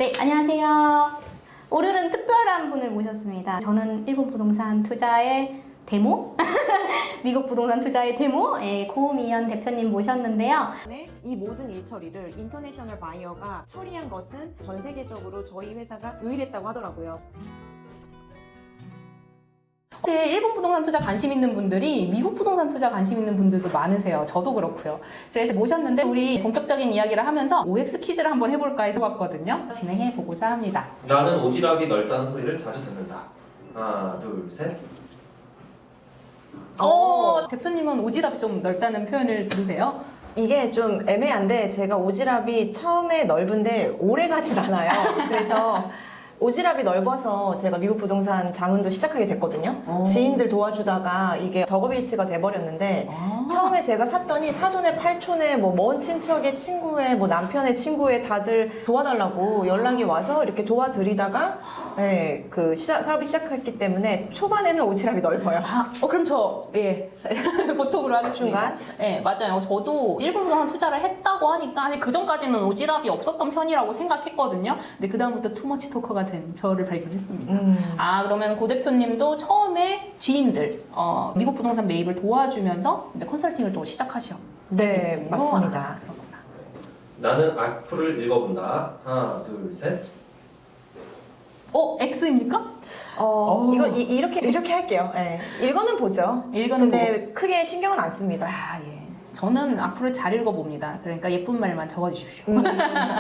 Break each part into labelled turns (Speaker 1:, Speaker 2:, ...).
Speaker 1: 네, 안녕하세요. 오늘은 특별한 분을 모셨습니다. 저는 일본 부동산 투자의 데모? 미국 부동산 투자의 데모? 고미연 대표님 모셨는데요.
Speaker 2: 이 모든 일 처리를 인터내셔널 바이어가 처리한 것은 전 세계적으로 저희 회사가 유일했다고 하더라고요.
Speaker 1: 사실 일본 부동산 투자 관심 있는 분들이 미국 부동산 투자 관심 있는 분들도 많으세요. 저도 그렇고요. 그래서 모셨는데 우리 본격적인 이야기를 하면서 OX 퀴즈를 한번 해볼까 해서 왔거든요. 진행해보고자 합니다.
Speaker 3: 나는 오지랖이 넓다는 소리를 자주 듣는다. 하나, 둘, 셋.
Speaker 1: 대표님은 오지랖이 좀 넓다는 표현을 들으세요?
Speaker 2: 이게 좀 애매한데 제가 오지랖이 처음에 넓은데 오래 가진 않아요. 그래서 오지랖이 넓어서 제가 미국 부동산 자문도 시작하게 됐거든요. 지인들 도와주다가 이게 덕업일치가 돼버렸는데 처음에 제가 샀더니 사돈의 팔촌의 먼 친척의 친구의 남편의 친구의 다들 도와달라고 연락이 와서 이렇게 도와드리다가 사업이 시작했기 때문에 초반에는 오지랖이 넓어요.
Speaker 1: 그럼 보통으로 하겠습니다.
Speaker 2: 중간?
Speaker 1: 네, 맞아요. 저도 일본 부동산 투자를 했다고 하니까 사실 그 전까지는 오지랖이 없었던 편이라고 생각했거든요. 근데 그 다음부터 투머치 토커가 된 저를 발견했습니다. 그러면 고 대표님도 처음에 지인들 미국 부동산 매입을 도와주면서 이제 컨설팅을 또 시작하셨어요.
Speaker 2: 네, 맞습니다.
Speaker 3: 나는 악플을 읽어본다. 하나, 둘, 셋.
Speaker 1: X입니까?
Speaker 2: 이거 이렇게 할게요. 읽어는 보죠. 근데 크게 신경은 안 씁니다.
Speaker 1: 예. 저는 악플을 잘 읽어봅니다. 그러니까 예쁜 말만 적어주십시오.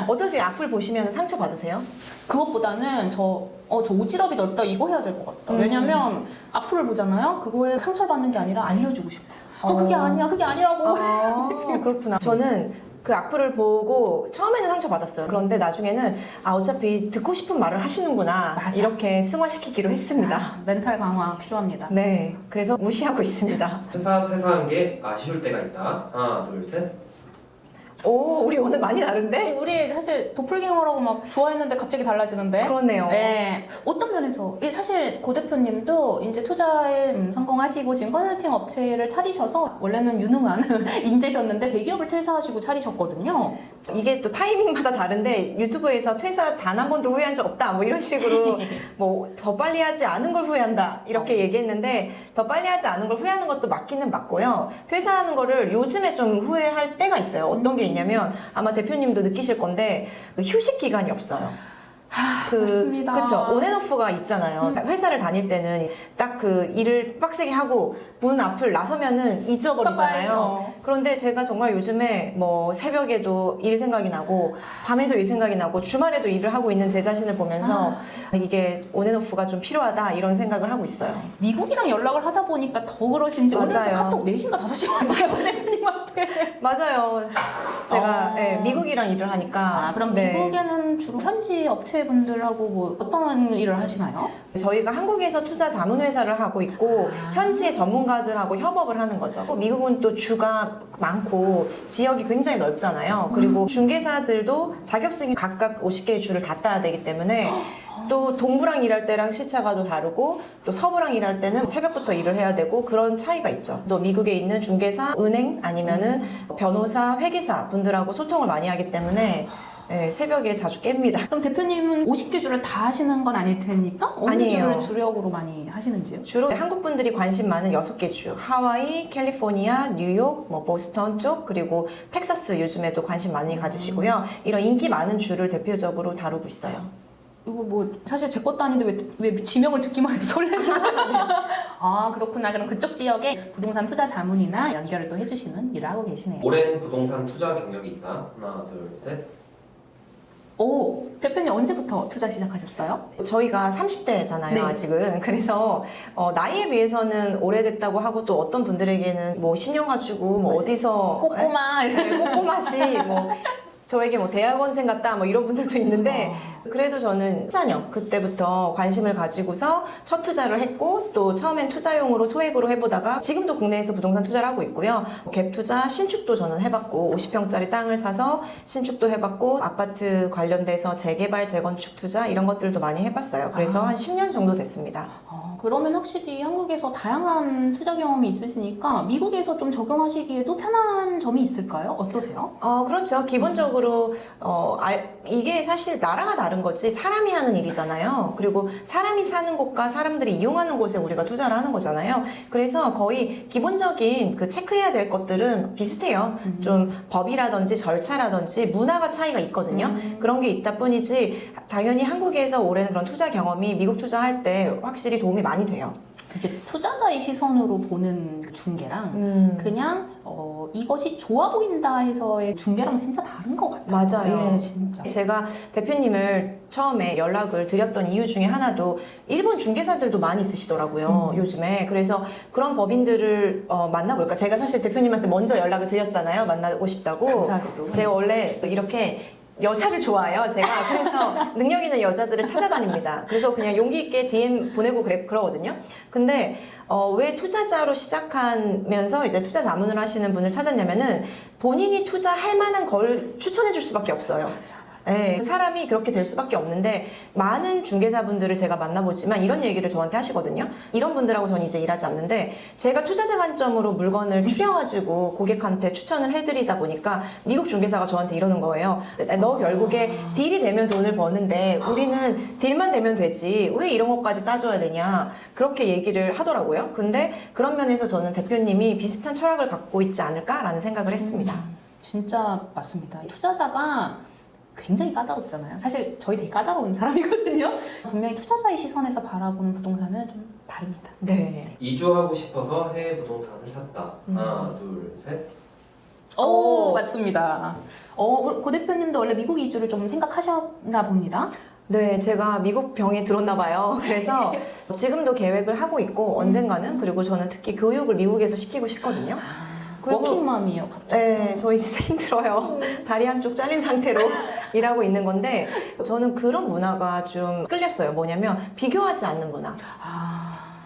Speaker 2: 어떠세요? 악플 보시면 상처 받으세요?
Speaker 1: 그것보다는 저 오지랖이 넓다 이거 해야 될 것 같다. 왜냐면 악플을 보잖아요. 그거에 상처를 받는 게 아니라 알려주고 싶어. 그게 아니야. 그게 아니라고.
Speaker 2: 그렇구나. 저는 그 악플을 보고 처음에는 상처받았어요. 그런데 나중에는 어차피 듣고 싶은 말을 하시는구나.
Speaker 1: 맞아.
Speaker 2: 이렇게 승화시키기로 했습니다.
Speaker 1: 멘탈 강화 필요합니다.
Speaker 2: 네, 그래서 무시하고 있습니다.
Speaker 3: 회사 퇴사한 게 아쉬울 때가 있다. 하나, 둘, 셋.
Speaker 2: 우리 오늘 많이 다른데?
Speaker 1: 우리 사실 도플갱어라고 막 좋아했는데 갑자기 달라지는데?
Speaker 2: 그렇네요.
Speaker 1: 네. 어떤 면에서? 사실 고 대표님도 이제 투자에 성공하시고 지금 컨설팅 업체를 차리셔서 원래는 유능한 인재셨는데 대기업을 퇴사하시고 차리셨거든요.
Speaker 2: 이게 또 타이밍마다 다른데 유튜브에서 퇴사 단 한 번도 후회한 적 없다 이런 식으로 더 빨리 하지 않은 걸 후회한다 이렇게 얘기했는데 더 빨리 하지 않은 걸 후회하는 것도 맞기는 맞고요. 퇴사하는 거를 요즘에 좀 후회할 때가 있어요. 어떤 게 있냐면 아마 대표님도 느끼실 건데 휴식 기간이 없어요.
Speaker 1: 맞습니다.
Speaker 2: 그쵸. 온앤오프가 있잖아요. 회사를 다닐 때는 딱 그 일을 빡세게 하고 문 앞을 나서면은 잊어버리잖아요. 그런데 제가 정말 요즘에 새벽에도 일 생각이 나고 밤에도 일 생각이 나고 주말에도 일을 하고 있는 제 자신을 보면서 이게 온앤오프가 좀 필요하다 이런 생각을 하고 있어요.
Speaker 1: 미국이랑 연락을 하다 보니까 더 그러신지 오늘 또
Speaker 2: 맞아요.
Speaker 1: 카톡 4시인가 5시 왔어요. 대표님한테.
Speaker 2: 맞아요. 제가 미국이랑 일을 하니까.
Speaker 1: 그럼
Speaker 2: 네.
Speaker 1: 미국에는 주로 현지 업체분들하고 어떤 일을 하시나요?
Speaker 2: 저희가 한국에서 투자 자문 회사를 하고 있고 현지의 전문가들하고 협업을 하는 거죠. 미국은 또 주가 많고 지역이 굉장히 넓잖아요. 그리고 중개사들도 자격증이 각각 50개의 주를 다 따야 되기 때문에 또 동부랑 일할 때랑 시차가 또 다르고 또 서부랑 일할 때는 새벽부터 일을 해야 되고 그런 차이가 있죠. 또 미국에 있는 중개사, 은행 아니면은 변호사, 회계사 분들하고 소통을 많이 하기 때문에 새벽에 자주 깹니다.
Speaker 1: 그럼 대표님은 50개 주를 다 하시는 건 아닐 테니까? 어느
Speaker 2: 아니에요.
Speaker 1: 주를 주력으로 많이 하시는지요?
Speaker 2: 주로 한국 분들이 관심 많은 6개 주, 하와이, 캘리포니아, 뉴욕, 보스턴 쪽, 그리고 텍사스 요즘에도 관심 많이 가지시고요. 이런 인기 많은 주를 대표적으로 다루고 있어요.
Speaker 1: 이거 사실 제 것도 아닌데 왜 지명을 듣기만 해도 설레는 거예요? 그렇구나. 그럼 그쪽 지역에 부동산 투자 자문이나 연결을 또 해주시는 일을 하고 계시네요.
Speaker 3: 오랜 부동산 투자 경력이 있다. 하나, 둘, 셋.
Speaker 1: 대표님 언제부터 투자 시작하셨어요?
Speaker 2: 저희가 30대잖아요,
Speaker 1: 네.
Speaker 2: 아직은. 그래서 나이에 비해서는 오래됐다고 하고 또 어떤 분들에게는 10년 가지고 어디서
Speaker 1: 꼬꼬마
Speaker 2: 꼬꼬마시 저에게 대학원생 같다 이런 분들도 있는데 그래도 저는 14년 그때부터 관심을 가지고서 첫 투자를 했고 또 처음엔 투자용으로 소액으로 해보다가 지금도 국내에서 부동산 투자를 하고 있고요. 갭 투자, 신축도 저는 해봤고 50평짜리 땅을 사서 신축도 해봤고 아파트 관련돼서 재개발, 재건축 투자 이런 것들도 많이 해봤어요. 그래서 한 10년 정도 됐습니다.
Speaker 1: 그러면 확실히 한국에서 다양한 투자 경험이 있으시니까 미국에서 좀 적용하시기에도 편한 점이 있을까요? 어떠세요?
Speaker 2: 그렇죠. 기본적으로 이게 사실 나라가 다른 거지 사람이 하는 일이잖아요. 그리고 사람이 사는 곳과 사람들이 이용하는 곳에 우리가 투자를 하는 거잖아요. 그래서 거의 기본적인 그 체크해야 될 것들은 비슷해요. 좀 법이라든지 절차라든지 문화가 차이가 있거든요. 그런 게 있다 뿐이지 당연히 한국에서 오랜 그런 투자 경험이 미국 투자할 때 확실히 도움이 많이 돼요.
Speaker 1: 이게 투자자의 시선으로 보는 그 중개랑 그냥 이것이 좋아 보인다 해서의 중개랑 진짜 다른 것 같아요.
Speaker 2: 맞아요.
Speaker 1: 예, 진짜.
Speaker 2: 제가 대표님을 처음에 연락을 드렸던 이유 중에 하나도 일본 중개사들도 많이 있으시더라고요, 요즘에. 그래서 그런 법인들을 만나볼까. 제가 사실 대표님한테 먼저 연락을 드렸잖아요, 만나고 싶다고.
Speaker 1: 감사하게도.
Speaker 2: 제가 원래 이렇게 여자를 좋아해요, 제가. 그래서 능력 있는 여자들을 찾아다닙니다. 그래서 그냥 용기 있게 DM 보내고 그러거든요. 근데 왜 투자자로 시작하면서 이제 투자 자문을 하시는 분을 찾았냐면은 본인이 투자할 만한 걸 추천해 줄 수밖에 없어요.
Speaker 1: 맞아.
Speaker 2: 네, 사람이 그렇게 될 수밖에 없는데 많은 중개사분들을 제가 만나보지만 이런 얘기를 저한테 하시거든요. 이런 분들하고 저는 이제 일하지 않는데 제가 투자자 관점으로 물건을 추려가지고 고객한테 추천을 해드리다 보니까 미국 중개사가 저한테 이러는 거예요. 너 결국에 딜이 되면 돈을 버는데 우리는 딜만 되면 되지 왜 이런 것까지 따져야 되냐 그렇게 얘기를 하더라고요. 근데 그런 면에서 저는 대표님이 비슷한 철학을 갖고 있지 않을까라는 생각을 했습니다.
Speaker 1: 진짜 맞습니다. 투자자가 굉장히 까다롭잖아요. 사실 저희 되게 까다로운 사람이거든요. 분명히 투자자의 시선에서 바라보는 부동산은 좀 다릅니다.
Speaker 2: 네.
Speaker 3: 이주하고 싶어서 해외 부동산을 샀다. 하나, 둘, 셋.
Speaker 1: 오, 맞습니다. 고 대표님도 원래 미국 이주를 좀 생각하셨나 봅니다.
Speaker 2: 네, 제가 미국 병에 들었나 봐요. 그래서 지금도 계획을 하고 있고 언젠가는 그리고 저는 특히 교육을 미국에서 시키고 싶거든요. 그리고-
Speaker 1: 워킹맘이에요, 갑자기.
Speaker 2: 네, 저희 진짜 힘들어요. 다리 한쪽 잘린 상태로 일하고 있는 건데 저는 그런 문화가 좀 끌렸어요. 뭐냐면 비교하지 않는 문화.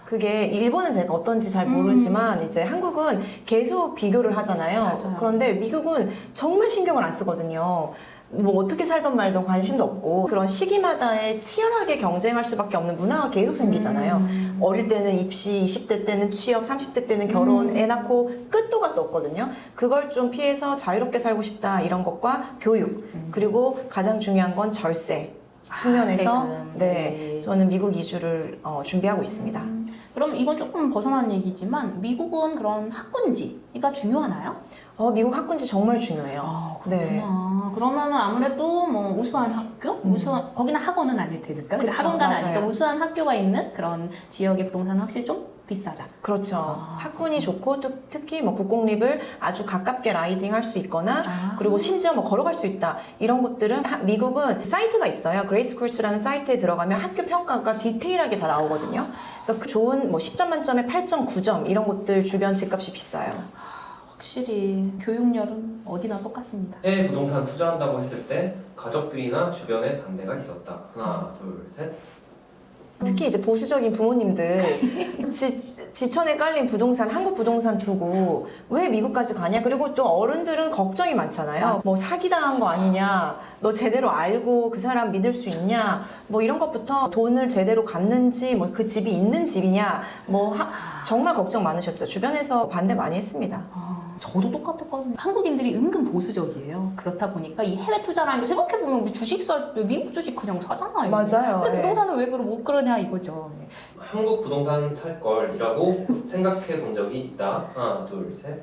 Speaker 2: 그게 일본은 제가 어떤지 잘 모르지만 이제 한국은 계속 비교를 하잖아요.
Speaker 1: 맞아요.
Speaker 2: 그런데 미국은 정말 신경을 안 쓰거든요. 뭐 어떻게 살던 말던 관심도 없고 그런 시기마다의 치열하게 경쟁할 수밖에 없는 문화가 계속 생기잖아요. 어릴 때는 입시, 20대 때는 취업, 30대 때는 결혼, 애 낳고 끝도 갓도 없거든요. 그걸 좀 피해서 자유롭게 살고 싶다 이런 것과 교육 그리고 가장 중요한 건 절세 측면에서
Speaker 1: 세금.
Speaker 2: 네, 저는 미국 이주를 준비하고 있습니다.
Speaker 1: 그럼 이건 조금 벗어난 얘기지만 미국은 그런 학군지가 중요하나요?
Speaker 2: 미국 학군지 정말 중요해요.
Speaker 1: 그렇구나.
Speaker 2: 네.
Speaker 1: 그러면은 아무래도 뭐 우수한 학교, 거기는 학원은 아닐 테니까,
Speaker 2: 그쵸,
Speaker 1: 학원가는
Speaker 2: 맞아요.
Speaker 1: 아니니까 우수한 학교가 있는 그런 지역의 부동산은 확실히 좀 비싸다.
Speaker 2: 그렇죠. 학군이 좋고 특히 뭐 국공립을 아주 가깝게 라이딩 할 수 있거나 그리고 심지어 뭐 걸어갈 수 있다 이런 곳들은 미국은 사이트가 있어요. 그레이스 쿨스라는 사이트에 들어가면 학교 평가가 디테일하게 다 나오거든요. 그래서 그 좋은 뭐 10점 만점에 8.9점 이런 곳들 주변 집값이 비싸요.
Speaker 1: 확실히 교육열은 어디나 똑같습니다.
Speaker 3: 해외 부동산 투자한다고 했을 때 가족들이나 주변에 반대가 있었다. 하나, 둘, 셋.
Speaker 2: 특히 이제 보수적인 부모님들 지천에 깔린 부동산 한국 부동산 두고 왜 미국까지 가냐 그리고 또 어른들은 걱정이 많잖아요. 뭐 사기당한 거 아니냐 너 제대로 알고 그 사람 믿을 수 있냐 뭐 이런 것부터 돈을 제대로 갚는지 뭐 그 집이 있는 집이냐 뭐 정말 걱정 많으셨죠. 주변에서 반대 많이 했습니다.
Speaker 1: 저도 똑같았거든요. 한국인들이 은근 보수적이에요. 그렇다 보니까 이 해외 투자라는 게 생각해보면 우리 주식 살 때 미국 주식 그냥 사잖아요.
Speaker 2: 맞아요.
Speaker 1: 근데
Speaker 2: 네.
Speaker 1: 부동산은 왜 못 그러냐 이거죠.
Speaker 3: 한국 부동산 살 걸이라고 생각해 본 적이 있다. 하나, 둘, 셋.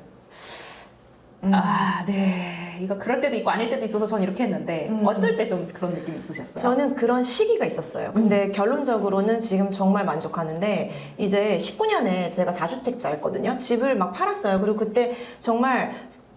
Speaker 1: 네. 이거 그럴 때도 있고 아닐 때도 있어서 전 이렇게 했는데 어떨 때 좀 그런 느낌 있으셨어요?
Speaker 2: 저는 그런 시기가 있었어요. 근데 결론적으로는 지금 정말 만족하는데 이제 19년에 제가 다주택자였거든요. 집을 막 팔았어요. 그리고 그때 정말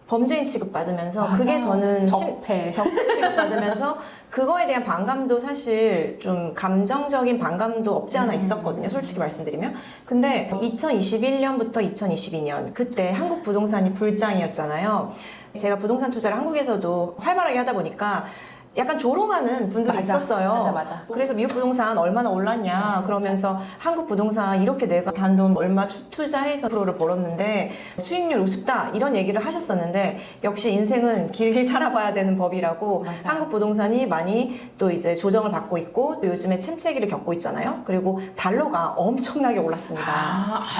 Speaker 2: 범죄인 취급받으면서 그게 저는
Speaker 1: 적폐
Speaker 2: 취급받으면서 그거에 대한 반감도 사실 좀 감정적인 반감도 없지 않아 있었거든요. 솔직히 말씀드리면. 근데 2021년부터 2022년 그때 한국 부동산이 불장이었잖아요. 제가 부동산 투자를 한국에서도 활발하게 하다 보니까 약간 조롱하는 분들이
Speaker 1: 맞아.
Speaker 2: 있었어요.
Speaker 1: 맞아.
Speaker 2: 그래서 미국 부동산 얼마나 올랐냐 그러면서 한국 부동산 이렇게 내가 단돈 얼마 투자해서 프로를 벌었는데 수익률 우습다 이런 얘기를 하셨었는데 역시 인생은 길게 살아봐야 되는 법이라고
Speaker 1: 맞아.
Speaker 2: 한국 부동산이 많이 또 이제 조정을 받고 있고 또 요즘에 침체기를 겪고 있잖아요. 그리고 달러가 엄청나게 올랐습니다.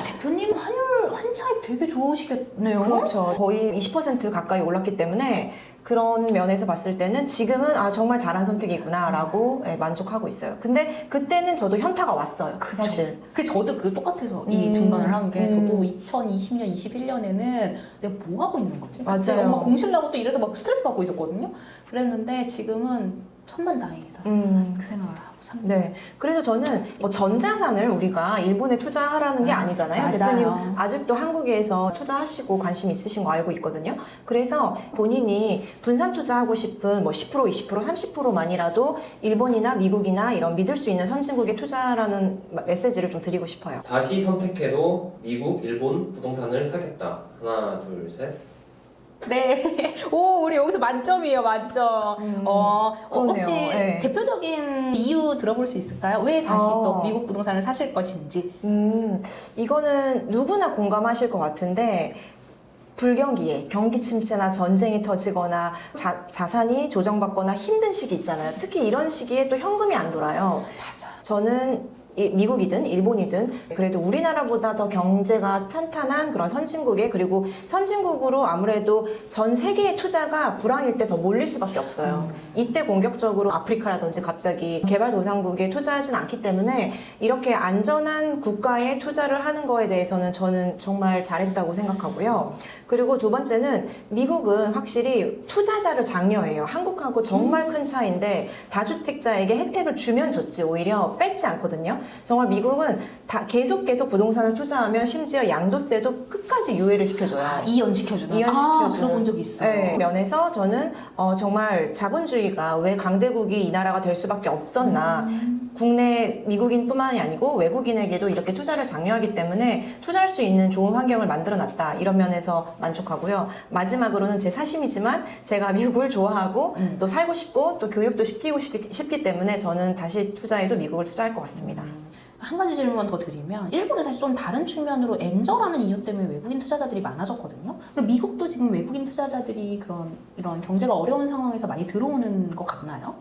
Speaker 1: 대표님 환차입 되게 좋으시겠네요.
Speaker 2: 그렇죠. 거의 20% 가까이 올랐기 때문에 그런 면에서 봤을 때는 지금은 정말 잘한 선택이구나라고 만족하고 있어요. 근데 그때는 저도 현타가 왔어요.
Speaker 1: 그쵸.
Speaker 2: 사실.
Speaker 1: 저도 똑같아서 이 중단을 한 게 저도
Speaker 2: 음.
Speaker 1: 2020년, 21년에는 내가 뭐 하고 있는 거지? 그때
Speaker 2: 맞아요.
Speaker 1: 엄마 공실나고 또 이래서 막 스트레스 받고 있었거든요. 그랬는데 지금은 천만다행이다. 그 생각을 하고 삽니다.
Speaker 2: 네. 그래서 저는 뭐 전자산을 우리가 일본에 투자하라는 게 아니잖아요.
Speaker 1: 맞아요.
Speaker 2: 대표님 아직도 한국에서 투자하시고 관심 있으신 거 알고 있거든요. 그래서 본인이 분산 투자하고 싶은 뭐 10%, 20%, 30%만이라도 일본이나 미국이나 이런 믿을 수 있는 선진국에 투자라는 메시지를 좀 드리고 싶어요.
Speaker 3: 다시 선택해도 미국, 일본 부동산을 사겠다. 하나, 둘, 셋.
Speaker 1: 네. 오, 우리 여기서 만점이에요, 만점. 혹시
Speaker 2: 그러네요. 네.
Speaker 1: 대표적인 이유 들어볼 수 있을까요? 왜 다시 또 미국 부동산을 사실 것인지.
Speaker 2: 이거는 누구나 공감하실 것 같은데 불경기에 경기 침체나 전쟁이 터지거나 자산이 조정받거나 힘든 시기 있잖아요. 특히 이런 시기에 또 현금이 안 돌아요.
Speaker 1: 맞아.
Speaker 2: 저는 미국이든 일본이든 그래도 우리나라보다 더 경제가 탄탄한 그런 선진국에 그리고 선진국으로 아무래도 전 세계의 투자가 불황일 때 더 몰릴 수밖에 없어요. 이때 공격적으로 아프리카라든지 갑자기 개발도상국에 투자하진 않기 때문에 이렇게 안전한 국가에 투자를 하는 거에 대해서는 저는 정말 잘했다고 생각하고요. 그리고 두 번째는 미국은 확실히 투자자를 장려해요. 한국하고 정말 큰 차이인데 다주택자에게 혜택을 주면 좋지 오히려 뺏지 않거든요. 정말 미국은 계속 부동산을 투자하면 심지어 양도세도 끝까지 유예를 시켜줘요.
Speaker 1: 이연시켜주는.
Speaker 2: 이연시켜주는.
Speaker 1: 들어본 적 있어요.
Speaker 2: 네, 면에서 저는 정말 자본주의가 왜 강대국이 이 나라가 될 수밖에 없었나. 국내 미국인뿐만이 아니고 외국인에게도 이렇게 투자를 장려하기 때문에 투자할 수 있는 좋은 환경을 만들어놨다. 이런 면에서 만족하고요. 마지막으로는 제 사심이지만 제가 미국을 좋아하고 또 살고 싶고 또 교육도 시키고 싶기 때문에 저는 다시 투자해도 미국을 투자할 것 같습니다.
Speaker 1: 한 가지 질문 더 드리면 일본은 사실 좀 다른 측면으로 엔저라는 이유 때문에 외국인 투자자들이 많아졌거든요. 그럼 미국도 지금 외국인 투자자들이 이런 경제가 어려운 상황에서 많이 들어오는 것 같나요?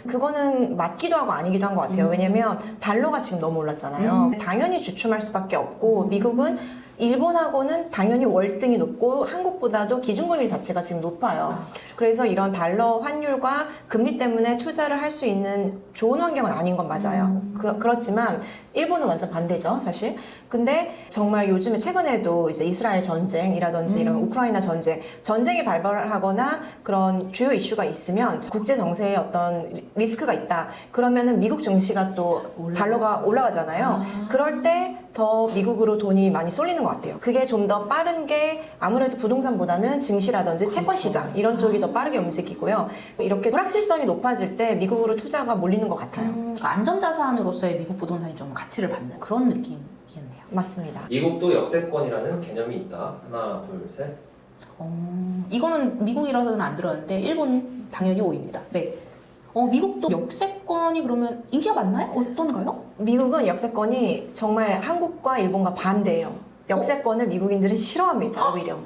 Speaker 2: 그거는 맞기도 하고 아니기도 한 것 같아요. 왜냐면 달러가 지금 너무 올랐잖아요. 당연히 주춤할 수밖에 없고 미국은 일본하고는 당연히 월등히 높고 한국보다도 기준금리 자체가 지금 높아요. 그래서 이런 달러 환율과 금리 때문에 투자를 할 수 있는 좋은 환경은 아닌 건 맞아요. 그렇지만 일본은 완전 반대죠, 사실. 근데 정말 요즘에 최근에도 이제 이스라엘 전쟁이라든지 이런 우크라이나 전쟁이 발발하거나 그런 주요 이슈가 있으면 국제 정세에 어떤 리스크가 있다. 그러면은 미국 증시가 또 달러가 올라가잖아요. 그럴 때 더 미국으로 돈이 많이 쏠리는 것 같아요. 그게 좀 더 빠른 게 아무래도 부동산보다는 증시라든지 채권 시장 이런 쪽이 더 빠르게 움직이고요. 이렇게 불확실성이 높아질 때 미국으로 투자가 몰리는 것 같아요.
Speaker 1: 그러니까 안전자산으로서의 미국 부동산이 좀 가치를 받는 그런 느낌이겠네요.
Speaker 2: 맞습니다.
Speaker 3: 미국도 역세권이라는 개념이 있다. 하나, 둘, 셋.
Speaker 1: 이거는 미국이라서는 안 들었는데 일본 당연히 5입니다. 네. 미국도 역세권이 그러면 인기가 많나요? 어떤가요?
Speaker 2: 미국은 역세권이 정말 한국과 일본과 반대예요. 역세권을 미국인들은 싫어합니다, 오히려.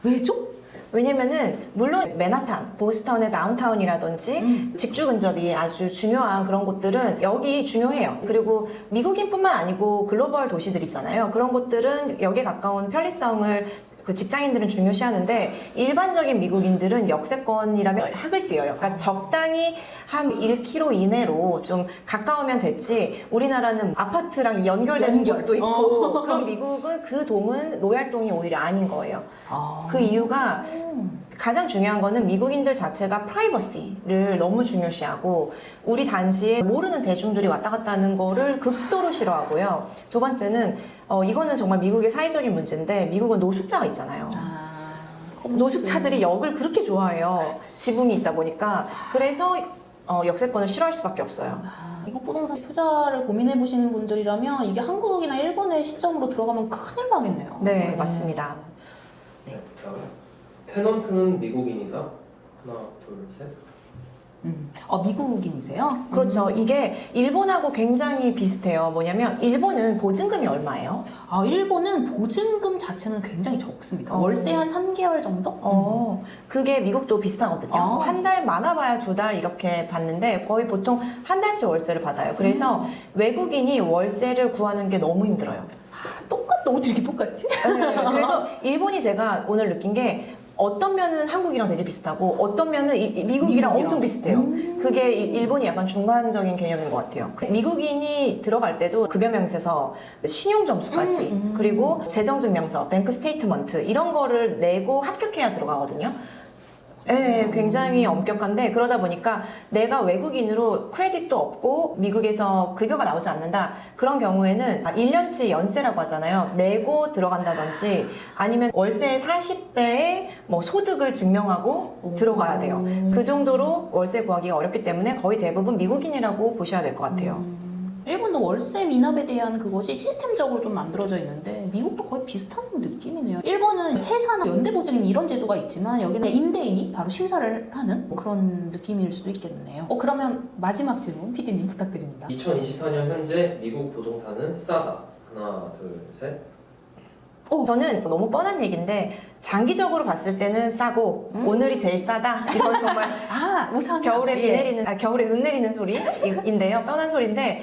Speaker 1: 왜죠?
Speaker 2: 왜냐면은 물론 맨하탄, 보스턴의 다운타운이라든지 직주 근접이 아주 중요한 그런 곳들은 여기 중요해요. 그리고 미국인뿐만 아니고 글로벌 도시들 있잖아요. 그런 곳들은 여기에 가까운 편리성을 그 직장인들은 중요시하는데 일반적인 미국인들은 역세권이라면 학을 뛰어요. 그러니까 적당히 한 1km 이내로 좀 가까우면 됐지 우리나라는 아파트랑 연결된 곳도 있고 그럼 미국은 그 동은 로얄동이 오히려 아닌 거예요. 그 이유가 가장 중요한 거는 미국인들 자체가 프라이버시를 너무 중요시하고 우리 단지에 모르는 대중들이 왔다 갔다 하는 거를 극도로 싫어하고요. 두 번째는 이거는 정말 미국의 사회적인 문제인데 미국은 노숙자가 있잖아요. 노숙자들이 역을 그렇게 좋아해요. 지붕이 있다 보니까. 그래서 역세권을 싫어할 수밖에 없어요.
Speaker 1: 미국 부동산 투자를 고민해 보시는 분들이라면 이게 한국이나 일본의 시점으로 들어가면 큰일 나겠네요.
Speaker 2: 네, 맞습니다.
Speaker 3: 네. 다음. 테넌트는 미국인이다. 하나, 둘, 셋.
Speaker 1: 미국인이세요?
Speaker 2: 그렇죠. 이게 일본하고 굉장히 비슷해요. 뭐냐면 일본은 보증금이 얼마예요?
Speaker 1: 일본은 보증금 자체는 굉장히 적습니다. 월세 한 3개월 정도?
Speaker 2: 그게 미국도 비슷하거든요. 한 달 많아봐야 2달 이렇게 받는데 거의 보통 한 달치 월세를 받아요. 그래서 외국인이 월세를 구하는 게 너무 힘들어요.
Speaker 1: 똑같다. 어떻게 이렇게 똑같지?
Speaker 2: 네, 그래서 일본이 제가 오늘 느낀 게 어떤 면은 한국이랑 되게 비슷하고 어떤 면은 미국이랑 엄청 비슷해요. 그게 일본이 약간 중간적인 개념인 것 같아요. 미국인이 들어갈 때도 급여명세서 신용점수까지 그리고 재정증명서, 뱅크 스테이트먼트 이런 거를 내고 합격해야 들어가거든요. 네, 굉장히 엄격한데 그러다 보니까 내가 외국인으로 크레딧도 없고 미국에서 급여가 나오지 않는다 그런 경우에는 1년치 연세라고 하잖아요. 내고 들어간다든지 아니면 월세의 40배의 뭐 소득을 증명하고 들어가야 돼요. 그 정도로 월세 구하기가 어렵기 때문에 거의 대부분 미국인이라고 보셔야 될 것 같아요.
Speaker 1: 일본도 월세 미납에 대한 그것이 시스템적으로 좀 만들어져 있는데 미국도 거의 비슷한 느낌이네요. 일본은 회사나 연대보증인 이런 제도가 있지만 여기는 임대인이 바로 심사를 하는 그런 느낌일 수도 있겠네요. 그러면 마지막 질문 PD님 부탁드립니다.
Speaker 3: 2024년 현재 미국 부동산은 싸다. 하나, 둘, 셋.
Speaker 2: 저는 너무 뻔한 얘기인데 장기적으로 봤을 때는 싸고 오늘이 제일 싸다. 이건 정말
Speaker 1: 우상
Speaker 2: 겨울에 겨울에 눈 내리는 소리인데요. 뻔한 소리인데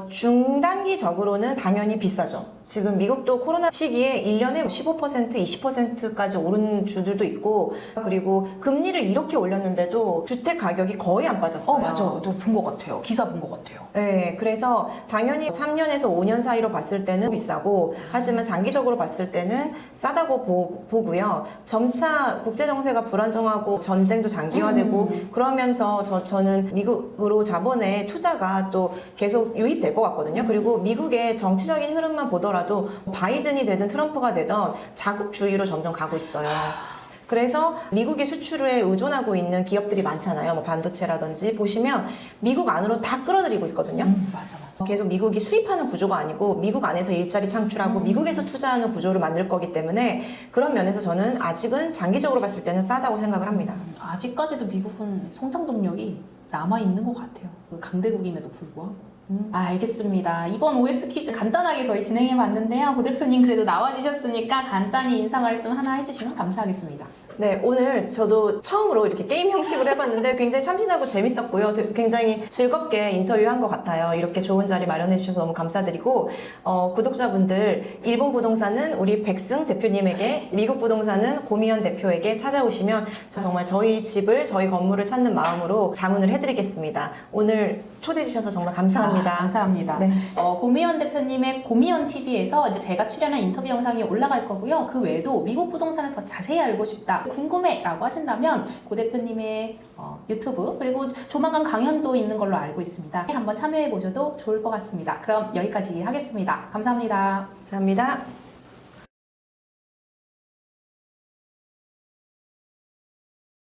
Speaker 2: 중단기적으로는 당연히 비싸죠. 지금 미국도 코로나 시기에 1년에 15%, 20%까지 오른 주들도 있고 그리고 금리를 이렇게 올렸는데도 주택 가격이 거의 안 빠졌어요.
Speaker 1: 맞아요. 저 본 것 같아요. 기사 본 것 같아요.
Speaker 2: 네, 그래서 당연히 3년에서 5년 사이로 봤을 때는 비싸고 하지만 장기적으로 봤을 때는 싸다고 보고요. 점차 국제정세가 불안정하고 전쟁도 장기화되고 그러면서 저는 미국으로 자본의 투자가 또 계속 유입될 것 같거든요. 그리고 미국의 정치적인 흐름만 보더라도 바이든이 되든 트럼프가 되든 자국주의로 점점 가고 있어요. 그래서 미국의 수출에 의존하고 있는 기업들이 많잖아요. 뭐 반도체라든지 보시면 미국 안으로 다 끌어들이고 있거든요.
Speaker 1: 맞아.
Speaker 2: 계속 미국이 수입하는 구조가 아니고 미국 안에서 일자리 창출하고 미국에서 투자하는 구조를 만들 거기 때문에 그런 면에서 저는 아직은 장기적으로 봤을 때는 싸다고 생각을 합니다.
Speaker 1: 아직까지도 미국은 성장 동력이 남아있는 것 같아요. 그 강대국임에도 불구하고. 알겠습니다. 이번 OX 퀴즈 간단하게 저희 진행해봤는데요. 고 대표님 그래도 나와주셨으니까 간단히 인사 말씀 하나 해주시면 감사하겠습니다.
Speaker 2: 네, 오늘 저도 처음으로 이렇게 게임 형식으로 해봤는데 굉장히 참신하고 재밌었고요. 굉장히 즐겁게 인터뷰한 것 같아요. 이렇게 좋은 자리 마련해 주셔서 너무 감사드리고 구독자분들 일본 부동산은 우리 백승 대표님에게 미국 부동산은 고미연 대표에게 찾아오시면 정말 저희 집을 저희 건물을 찾는 마음으로 자문을 해드리겠습니다. 오늘 초대해 주셔서 정말 감사합니다.
Speaker 1: 감사합니다.
Speaker 2: 네.
Speaker 1: 고미연 대표님의 고미연 TV에서 이제 제가 출연한 인터뷰 영상이 올라갈 거고요. 그 외에도 미국 부동산을 더 자세히 알고 싶다, 궁금해라고 하신다면 고 대표님의 유튜브 그리고 조만간 강연도 있는 걸로 알고 있습니다. 한번 참여해 보셔도 좋을 것 같습니다. 그럼 여기까지 하겠습니다. 감사합니다.
Speaker 2: 감사합니다.